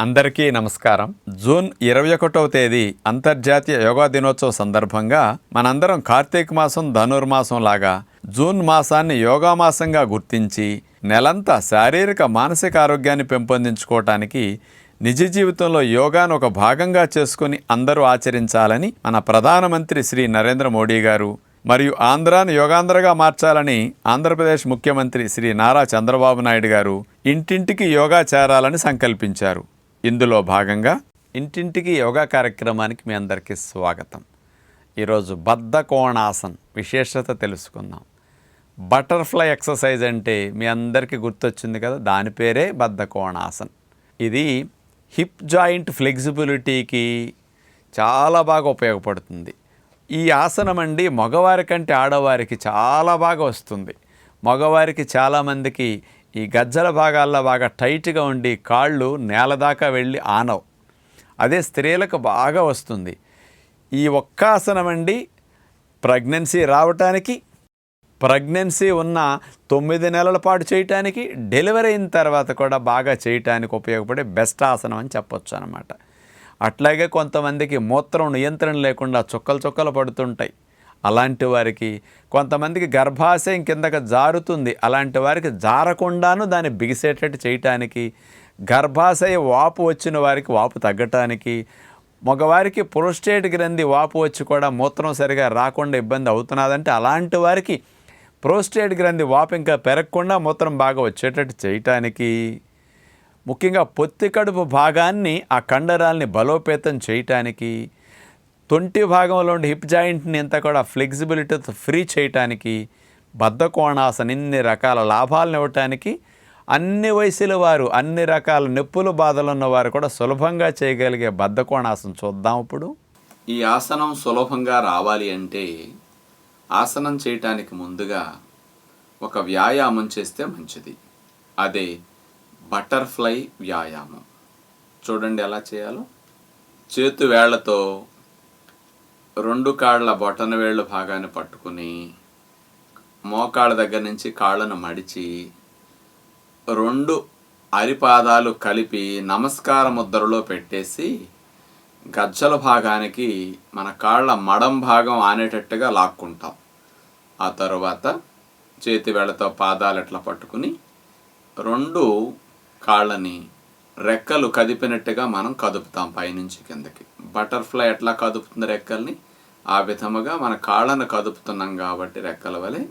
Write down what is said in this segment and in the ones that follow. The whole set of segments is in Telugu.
అందరికీ నమస్కారం. జూన్ 21వ తేదీ అంతర్జాతీయ యోగా దినోత్సవ సందర్భంగా మనందరం కార్తీక మాసం ధనుర్మాసం లాగా జూన్ మాసాన్ని యోగా మాసంగా గుర్తించి నెలంతా శారీరక మానసిక ఆరోగ్యాన్ని పెంపొందించుకోవటానికి నిజ జీవితంలో యోగాను ఒక భాగంగా చేసుకుని అందరూ ఆచరించాలని మన ప్రధానమంత్రి శ్రీ నరేంద్ర మోడీ గారు మరియు ఆంధ్రాను యోగాంధ్రగా మార్చాలని ఆంధ్రప్రదేశ్ ముఖ్యమంత్రి శ్రీ నారా చంద్రబాబు నాయుడు గారు ఇంటింటికి యోగా చేరాలని సంకల్పించారు. ఇందులో భాగంగా ఇంటింటికి యోగా కార్యక్రమానికి మీ అందరికీ స్వాగతం. ఈరోజు బద్ధకోణాసన్ విశేషత తెలుసుకుందాం. బటర్ఫ్లై ఎక్సర్సైజ్ అంటే మీ అందరికీ గుర్తొచ్చింది కదా, దాని పేరే బద్ధకోణాసన్. ఇది హిప్ జాయింట్ ఫ్లెక్సిబిలిటీకి చాలా బాగా ఉపయోగపడుతుంది. ఈ ఆసనం అండి మగవారి కంటే ఆడవారికి చాలా బాగా వస్తుంది. మగవారికి చాలామందికి ఈ గజ్జల భాగాల్లో బాగా టైట్గా ఉండి కాళ్ళు నేల దాకా వెళ్ళి ఆనవు. అదే స్త్రీలకు బాగా వస్తుంది. ఈ ఒక్క ఆసనం అండి ప్రెగ్నెన్సీ రావటానికి, ప్రెగ్నెన్సీ ఉన్న 9 నెలల పాటు చేయటానికి, డెలివరీ అయిన తర్వాత కూడా బాగా చేయటానికి ఉపయోగపడే బెస్ట్ ఆసనం అని చెప్పొచ్చు అన్నమాట. అట్లాగే కొంతమందికి మూత్రం నియంత్రణ లేకుండా చుక్కలు పడుతుంటాయి. అలాంటి వారికి, కొంతమందికి గర్భాశయం కిందకి జారుతుంది, అలాంటి వారికి జారకుండాను దాన్ని బిగిసేటట్టు చేయటానికి, గర్భాశయ వాపు వచ్చిన వారికి వాపు తగ్గటానికి, మగవారికి ప్రోస్టేట్ గ్రంథి వాపు వచ్చి కూడా మూత్రం సరిగా రాకుండా ఇబ్బంది అవుతున్నదంటే అలాంటి వారికి ప్రోస్టేట్ గ్రంథి వాపు ఇంకా పెరగకుండా మూత్రం బాగా వచ్చేటట్టు చేయటానికి, ముఖ్యంగా పొత్తి కడుపు భాగాన్ని ఆ కండరాల్ని బలోపేతం చేయటానికి, తొంటి భాగంలో ఉండే హిప్ జాయింట్ని అంతా కూడా ఫ్లెక్సిబిలిటీతో ఫ్రీ చేయటానికి బద్ధకోణాసన ఇన్ని రకాల లాభాలను ఇవ్వటానికి, అన్ని వయసుల వారు, అన్ని రకాల నొప్పులు బాధలు ఉన్నవారు కూడా సులభంగా చేయగలిగే బద్ధకోణాసన చూద్దాం. ఇప్పుడు ఈ ఆసనం సులభంగా రావాలి అంటే ఆసనం చేయటానికి ముందుగా ఒక వ్యాయామం చేస్తే మంచిది. అదే బటర్ఫ్లై వ్యాయామం. చూడండి ఎలా చేయాలో. చేతు వేళ్లతో 2 కాళ్ళ బొటన వేళ్ళ భాగాన్ని పట్టుకుని మోకాళ్ళ దగ్గర నుంచి కాళ్ళను మడిచి 2 అరిపాదాలు కలిపి నమస్కార ముద్రలో పెట్టేసి గజ్జల భాగానికి మన కాళ్ళ మడం భాగం ఆనేటట్టుగా లాక్కుంటాం. ఆ తరువాత చేతి వేళ్లతో పాదాలు ఎట్లా పట్టుకుని 2 కాళ్ళని రెక్కలు కదిపినట్టుగా మనం కదుపుతాం పైనుంచి కిందకి. బటర్ఫ్లై ఎట్లా కదుపుతుంది రెక్కల్ని, ఆ విధముగా మన కాళ్ళను కదుపుతున్నాం కాబట్టి రెక్కల వలె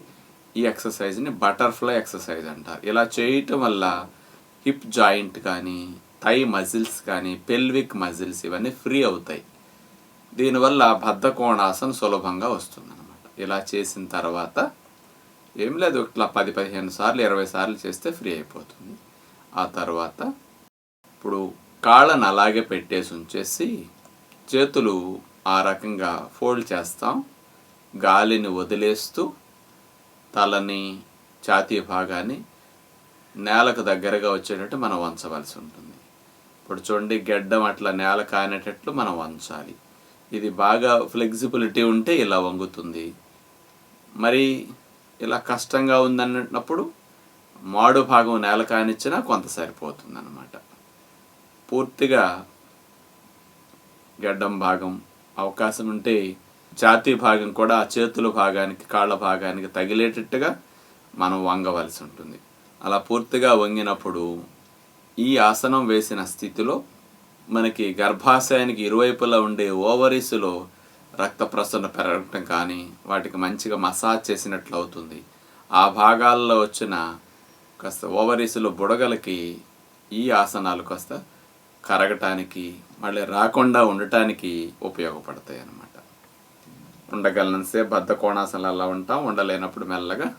ఈ ఎక్సర్సైజ్ని బటర్ఫ్లై ఎక్సర్సైజ్ అంటారు. ఇలా చేయటం వల్ల హిప్ జాయింట్ కానీ, థై మజిల్స్ కానీ, పెల్విక్ మజిల్స్ ఇవన్నీ ఫ్రీ అవుతాయి. దీనివల్ల బద్ధకోణాసన సులభంగా వస్తుందన్నమాట. ఇలా చేసిన తర్వాత ఏం లేదు, ఇట్లా 10-15 సార్లు 20 సార్లు చేస్తే ఫ్రీ అయిపోతుంది. ఆ తర్వాత ఇప్పుడు కాళ్ళను అలాగే పెట్టేసి ఉంచేసి చేతులు ఆ రకంగా ఫోల్డ్ చేస్తాం. గాలిని వదిలేస్తూ తలని, ఛాతీ భాగాన్ని నేలకు దగ్గరగా వచ్చేటట్టు మనం వంచవలసి ఉంటుంది. ఇప్పుడు చూడండి, గెడ్డం అట్లా నేల కానేటట్లు మనం వంచాలి. ఇది బాగా ఫ్లెక్సిబిలిటీ ఉంటే ఇలా వంగుతుంది. మరి ఇలా కష్టంగా ఉందన్నప్పుడు మాడు భాగం నేల కానిచ్చినా కొంత సరిపోతుంది అన్నమాట. పూర్తిగా గెడ్డం భాగం అవకాశం ఉంటే ఛాతీ భాగం కూడా ఆ చేతుల భాగానికి, కాళ్ళ భాగానికి తగిలేటట్టుగా మనం వంగవలసి ఉంటుంది. అలా పూర్తిగా వంగినప్పుడు ఈ ఆసనం వేసిన స్థితిలో మనకి గర్భాశయానికి ఇరువైపులా ఉండే ఓవరీస్లో రక్త ప్రసరణ పెరగటం కానీ, వాటికి మంచిగా మసాజ్ చేసినట్లు అవుతుంది. ఆ భాగాల్లో వచ్చిన కాస్త ఓవరీస్లో బుడగలకి ఈ ఆసనాలు కాస్త కరగటానికి, మళ్ళీ రాకుండా ఉండటానికి ఉపయోగపడతాయి అన్నమాట. ఉండగలనంతసేపు బద్ధకోణాసనాలు అలా ఉంటాం, ఉండలేనప్పుడు మెల్లగా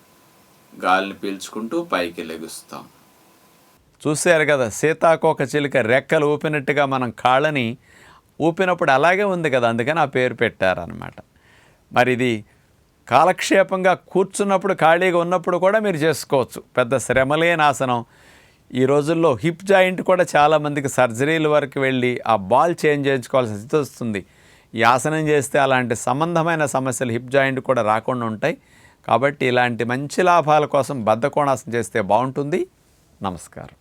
గాలిని పీల్చుకుంటూ పైకి లెగుస్తాం. చూశారు కదా, సీతాకోక చిలుక రెక్కలు ఊపినట్టుగా మనం కాళ్ళని ఊపినప్పుడు అలాగే ఉంది కదా, అందుకని ఆ పేరు పెట్టారనమాట. మరి ఇది కాలక్షేపంగా కూర్చున్నప్పుడు, ఖాళీగా ఉన్నప్పుడు కూడా మీరు చేసుకోవచ్చు. పెద్ద శ్రమలేని ఆసనం. ఈ రోజుల్లో హిప్ జాయింట్ కూడా చాలామందికి సర్జరీల వరకు వెళ్ళి ఆ బాల్ చేంజ్ చేయించుకోవాల్సిన స్థితి వస్తుంది. ఈ ఆసనం చేస్తే అలాంటి సంబంధమైన సమస్యలు హిప్ జాయింట్ కూడా రాకుండా ఉంటాయి. కాబట్టి ఇలాంటి మంచి లాభాల కోసం బద్ధకోణాసనం చేస్తే బాగుంటుంది. నమస్కారం.